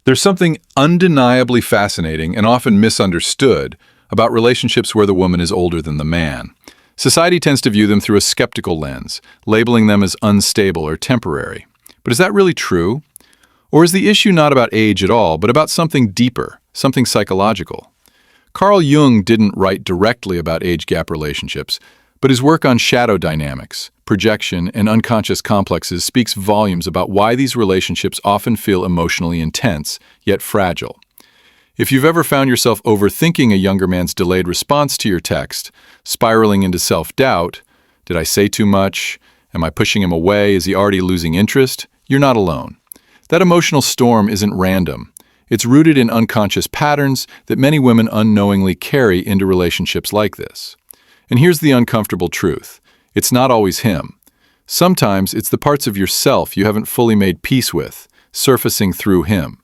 There's something undeniably fascinating and often misunderstood about relationships where the woman is older than the man. Society tends to view them through a skeptical lens, labeling them as unstable or temporary. But is that really true? Or is the issue not about age at all, but about something deeper, something psychological? Carl Jung didn't write directly about age gap relationships, but his work on shadow dynamics, projection, and unconscious complexes speaks volumes about why these relationships often feel emotionally intense, yet fragile. If you've ever found yourself overthinking a younger man's delayed response to your text, spiraling into self-doubt, did I say too much? Am I pushing him away? Is he already losing interest? You're not alone. That emotional storm isn't random. It's rooted in unconscious patterns that many women unknowingly carry into relationships like this. And here's the uncomfortable truth. It's not always him. Sometimes it's the parts of yourself you haven't fully made peace with, surfacing through him.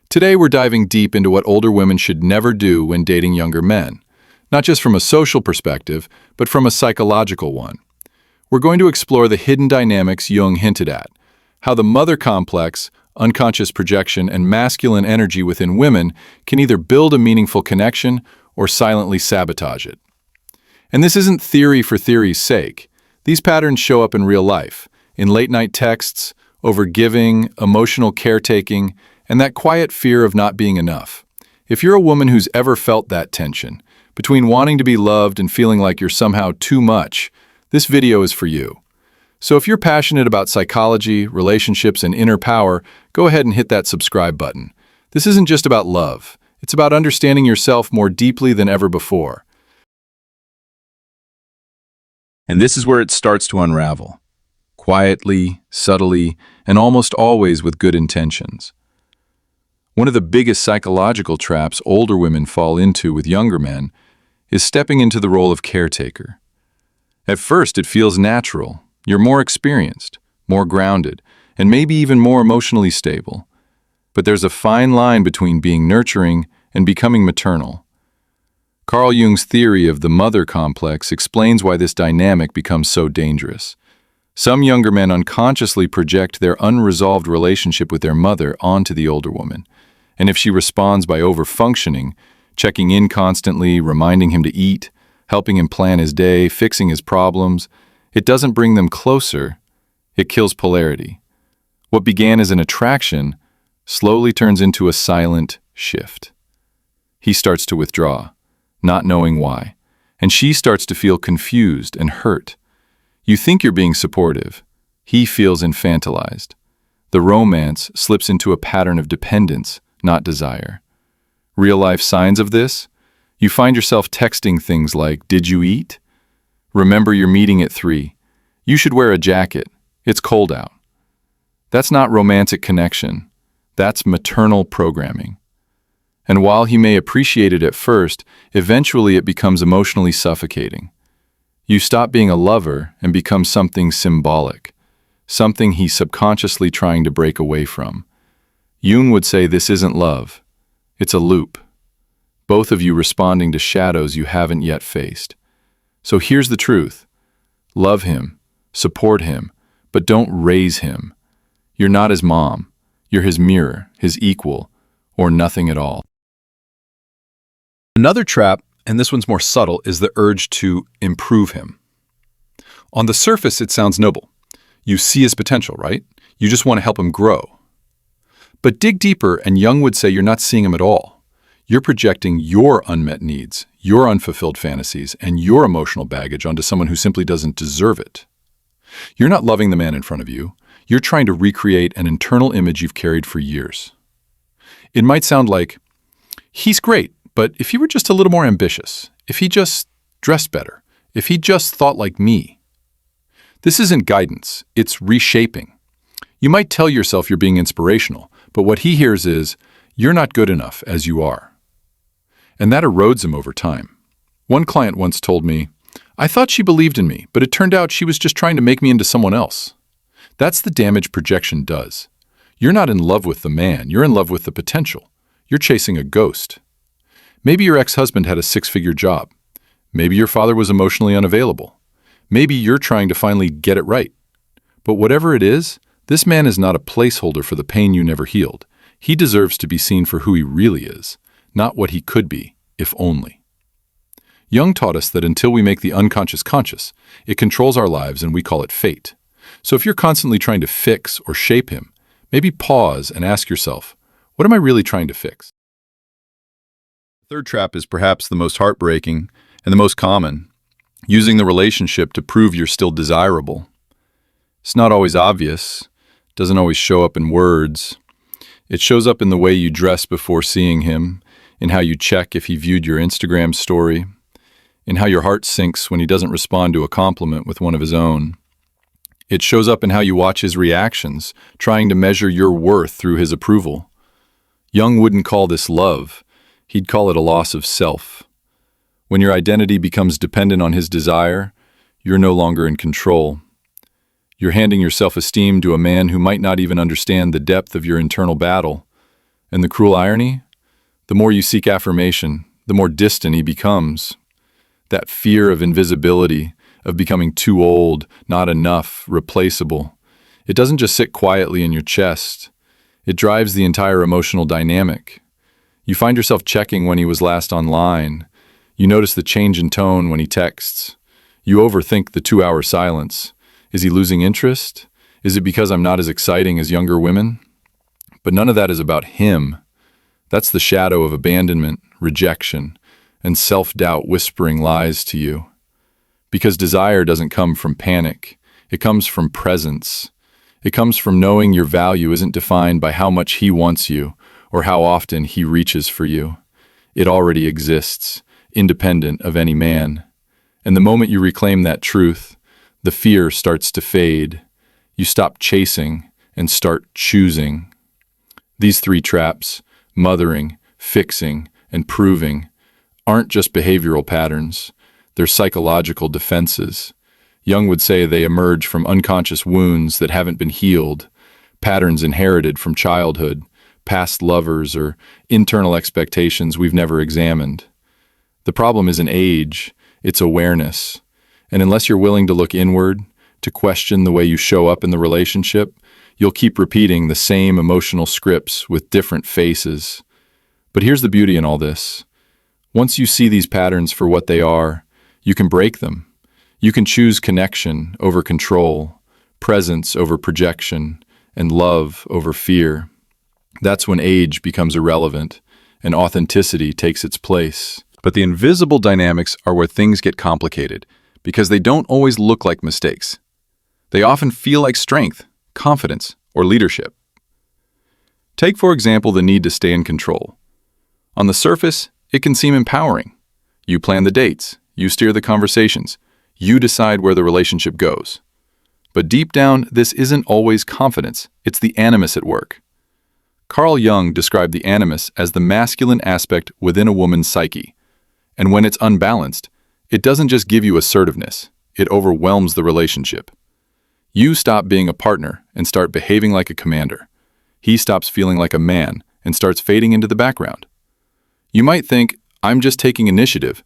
Today we're diving deep into what older women should never do when dating younger men, not just from a social perspective, but from a psychological one. We're going to explore the hidden dynamics Jung hinted at, how the mother complex, unconscious projection, and masculine energy within women can either build a meaningful connection or silently sabotage it. And this isn't theory for theory's sake. These patterns show up in real life, in late-night texts, overgiving, emotional caretaking, and that quiet fear of not being enough. If you're a woman who's ever felt that tension, between wanting to be loved and feeling like you're somehow too much, this video is for you. So if you're passionate about psychology, relationships, and inner power, go ahead and hit that subscribe button. This isn't just about love. It's about understanding yourself more deeply than ever before. And this is where it starts to unravel. Quietly, subtly, and almost always with good intentions. One of the biggest psychological traps older women fall into with younger men is stepping into the role of caretaker. At first, it feels natural. You're more experienced, more grounded, and maybe even more emotionally stable. But there's a fine line between being nurturing and becoming maternal. Carl Jung's theory of the mother complex explains why this dynamic becomes so dangerous. Some younger men unconsciously project their unresolved relationship with their mother onto the older woman. And if she responds by over-functioning, checking in constantly, reminding him to eat, helping him plan his day, fixing his problems, it doesn't bring them closer, it kills polarity. What began as an attraction slowly turns into a silent shift. He starts to withdraw, not knowing why, and she starts to feel confused and hurt. You think you're being supportive. He feels infantilized. The romance slips into a pattern of dependence, not desire. Real-life signs of this? You find yourself texting things like, "Did you eat? Remember your meeting at 3. You should wear a jacket. It's cold out." That's not romantic connection. That's maternal programming. And while he may appreciate it at first, eventually it becomes emotionally suffocating. You stop being a lover and become something symbolic, something he's subconsciously trying to break away from. Jung would say this isn't love. It's a loop. Both of you responding to shadows you haven't yet faced. So here's the truth. Love him, support him, but don't raise him. You're not his mom. You're his mirror, his equal, or nothing at all. Another trap, and this one's more subtle, is the urge to improve him. On the surface, it sounds noble. You see his potential, right? You just want to help him grow. But dig deeper, and Jung would say you're not seeing him at all. You're projecting your unmet needs, your unfulfilled fantasies, and your emotional baggage onto someone who simply doesn't deserve it. You're not loving the man in front of you. You're trying to recreate an internal image you've carried for years. It might sound like, he's great, but if he were just a little more ambitious, if he just dressed better, if he just thought like me. This isn't guidance, it's reshaping. You might tell yourself you're being inspirational, but what he hears is, you're not good enough as you are. And that erodes him over time. One client once told me, "I thought she believed in me, but it turned out she was just trying to make me into someone else." That's the damage projection does. You're not in love with the man, you're in love with the potential. You're chasing a ghost. Maybe your ex-husband had a 6-figure job. Maybe your father was emotionally unavailable. Maybe you're trying to finally get it right. But whatever it is, this man is not a placeholder for the pain you never healed. He deserves to be seen for who he really is, not what he could be, if only. Jung taught us that until we make the unconscious conscious, it controls our lives and we call it fate. So if you're constantly trying to fix or shape him, maybe pause and ask yourself, what am I really trying to fix? The third trap is perhaps the most heartbreaking and the most common, using the relationship to prove you're still desirable. It's not always obvious, doesn't always show up in words. It shows up in the way you dress before seeing him, in how you check if he viewed your Instagram story, in how your heart sinks when he doesn't respond to a compliment with one of his own. It shows up in how you watch his reactions, trying to measure your worth through his approval. Jung wouldn't call this love. He'd call it a loss of self. When your identity becomes dependent on his desire, you're no longer in control. You're handing your self-esteem to a man who might not even understand the depth of your internal battle. And the cruel irony? The more you seek affirmation, the more distant he becomes. That fear of invisibility, of becoming too old, not enough, replaceable. It doesn't just sit quietly in your chest. It drives the entire emotional dynamic. You find yourself checking when he was last online. You notice the change in tone when he texts. You overthink the 2-hour silence. Is he losing interest? Is it because I'm not as exciting as younger women? But none of that is about him. That's the shadow of abandonment, rejection, and self-doubt whispering lies to you. Because desire doesn't come from panic. It comes from presence. It comes from knowing your value isn't defined by how much he wants you or how often he reaches for you. It already exists, independent of any man. And the moment you reclaim that truth, the fear starts to fade. You stop chasing and start choosing. These 3 traps, mothering, fixing, and proving, aren't just behavioral patterns. They're psychological defenses. Jung would say they emerge from unconscious wounds that haven't been healed, patterns inherited from childhood, past lovers, or internal expectations we've never examined. The problem isn't age, it's awareness. And unless you're willing to look inward, to question the way you show up in the relationship, you'll keep repeating the same emotional scripts with different faces. But here's the beauty in all this. Once you see these patterns for what they are, you can break them. You can choose connection over control, presence over projection, and love over fear. That's when age becomes irrelevant and authenticity takes its place. But the invisible dynamics are where things get complicated because they don't always look like mistakes. They often feel like strength, confidence, or leadership. Take, for example, the need to stay in control. On the surface, it can seem empowering. You plan the dates, you steer the conversations, you decide where the relationship goes. But deep down, this isn't always confidence, it's the animus at work. Carl Jung described the animus as the masculine aspect within a woman's psyche. And when it's unbalanced, it doesn't just give you assertiveness, it overwhelms the relationship. You stop being a partner and start behaving like a commander. He stops feeling like a man and starts fading into the background. You might think, I'm just taking initiative,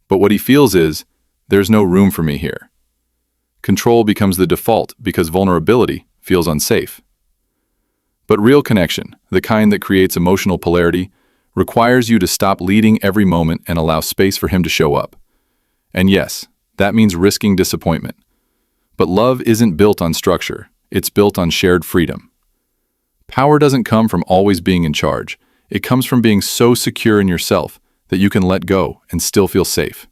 but what he feels is, there's no room for me here. Control becomes the default because vulnerability feels unsafe. But real connection, the kind that creates emotional polarity, requires you to stop leading every moment and allow space for him to show up. And yes, that means risking disappointment. But love isn't built on structure, it's built on shared freedom. Power doesn't come from always being in charge. It comes from being so secure in yourself that you can let go and still feel safe.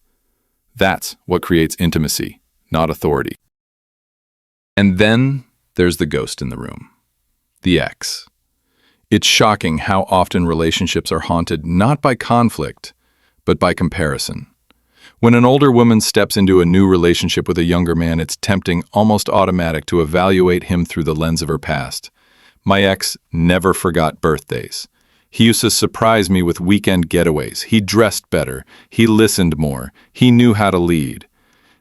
That's what creates intimacy, not authority. And then there's the ghost in the room, the ex. It's shocking how often relationships are haunted not by conflict, but by comparison. When an older woman steps into a new relationship with a younger man, it's tempting, almost automatic, to evaluate him through the lens of her past. My ex never forgot birthdays. He used to surprise me with weekend getaways. He dressed better. He listened more. He knew how to lead.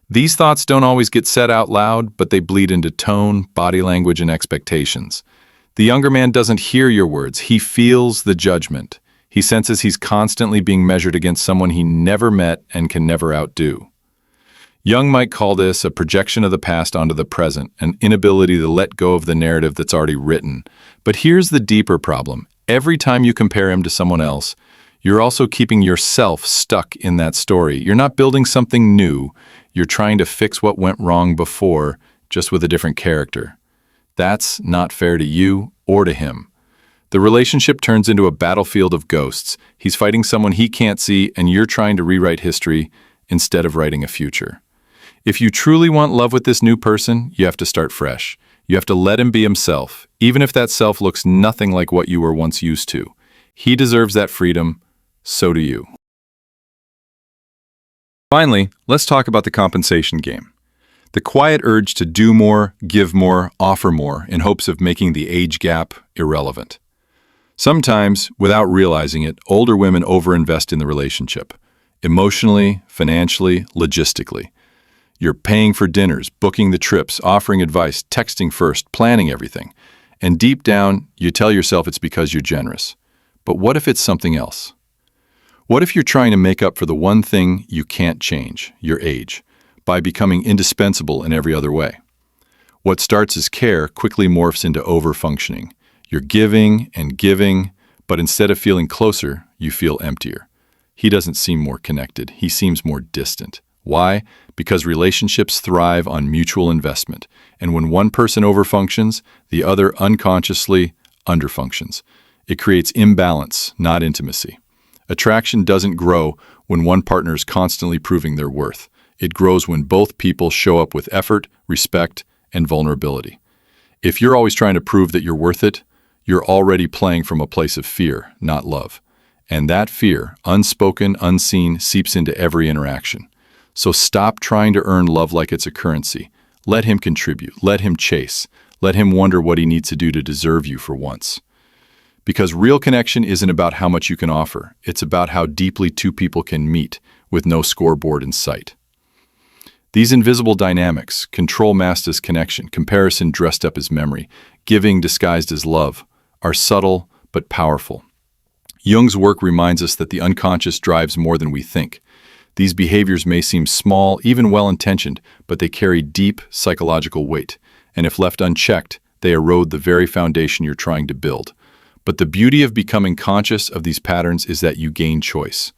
These thoughts don't always get said out loud, but they bleed into tone, body language, and expectations. The younger man doesn't hear your words. He feels the judgment. He senses he's constantly being measured against someone he never met and can never outdo. Jung might call this a projection of the past onto the present, an inability to let go of the narrative that's already written. But here's the deeper problem. Every time you compare him to someone else, you're also keeping yourself stuck in that story. You're not building something new. You're trying to fix what went wrong before, just with a different character. That's not fair to you or to him. The relationship turns into a battlefield of ghosts. He's fighting someone he can't see, and you're trying to rewrite history instead of writing a future. If you truly want love with this new person, you have to start fresh. You have to let him be himself, even if that self looks nothing like what you were once used to. He deserves that freedom, so do you. Finally, let's talk about the compensation game. The quiet urge to do more, give more, offer more in hopes of making the age gap irrelevant. Sometimes, without realizing it, older women overinvest in the relationship. Emotionally, financially, logistically. You're paying for dinners, booking the trips, offering advice, texting first, planning everything. And deep down, you tell yourself it's because you're generous. But what if it's something else? What if you're trying to make up for the one thing you can't change, your age, by becoming indispensable in every other way? What starts as care quickly morphs into overfunctioning. You're giving and giving, but instead of feeling closer, you feel emptier. He doesn't seem more connected. He seems more distant. Why? Because relationships thrive on mutual investment, and when one person overfunctions, the other unconsciously underfunctions. It creates imbalance, not intimacy. Attraction doesn't grow when one partner is constantly proving their worth. It grows when both people show up with effort, respect, and vulnerability. If you're always trying to prove that you're worth it, you're already playing from a place of fear, not love. And that fear, unspoken, unseen, seeps into every interaction. So stop trying to earn love like it's a currency. Let him contribute. Let him chase. Let him wonder what he needs to do to deserve you for once. Because real connection isn't about how much you can offer. It's about how deeply two people can meet with no scoreboard in sight. These invisible dynamics, control masked as connection, comparison dressed up as memory, giving disguised as love, are subtle but powerful. Jung's work reminds us that the unconscious drives more than we think. These behaviors may seem small, even well-intentioned, but they carry deep psychological weight, and if left unchecked, they erode the very foundation you're trying to build. But the beauty of becoming conscious of these patterns is that you gain choice.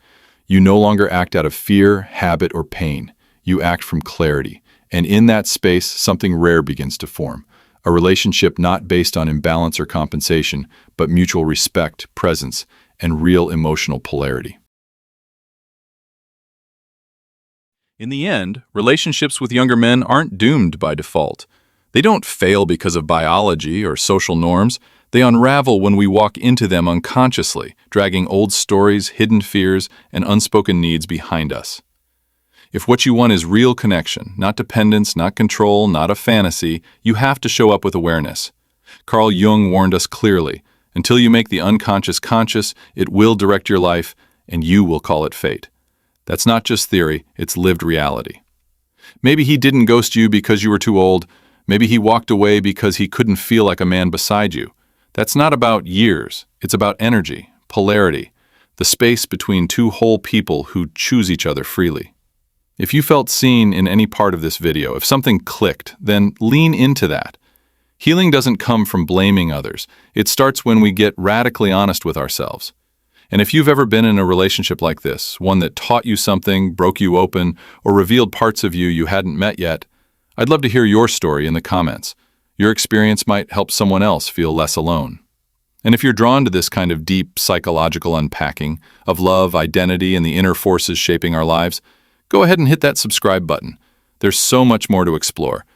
You no longer act out of fear, habit, or pain. You act from clarity, and in that space, something rare begins to form. A relationship not based on imbalance or compensation, but mutual respect, presence, and real emotional polarity. In the end, relationships with younger men aren't doomed by default. They don't fail because of biology or social norms. They unravel when we walk into them unconsciously, dragging old stories, hidden fears, and unspoken needs behind us. If what you want is real connection, not dependence, not control, not a fantasy, you have to show up with awareness. Carl Jung warned us clearly, until you make the unconscious conscious, it will direct your life, and you will call it fate. That's not just theory, it's lived reality. Maybe he didn't ghost you because you were too old. Maybe he walked away because he couldn't feel like a man beside you. That's not about years. It's about energy, polarity, the space between two whole people who choose each other freely. If you felt seen in any part of this video, if something clicked, then lean into that. Healing doesn't come from blaming others. It starts when we get radically honest with ourselves. And if you've ever been in a relationship like this, one that taught you something, broke you open, or revealed parts of you hadn't met yet, I'd love to hear your story in the comments. Your experience might help someone else feel less alone. And if you're drawn to this kind of deep psychological unpacking of love, identity, and the inner forces shaping our lives, go ahead and hit that subscribe button. There's so much more to explore.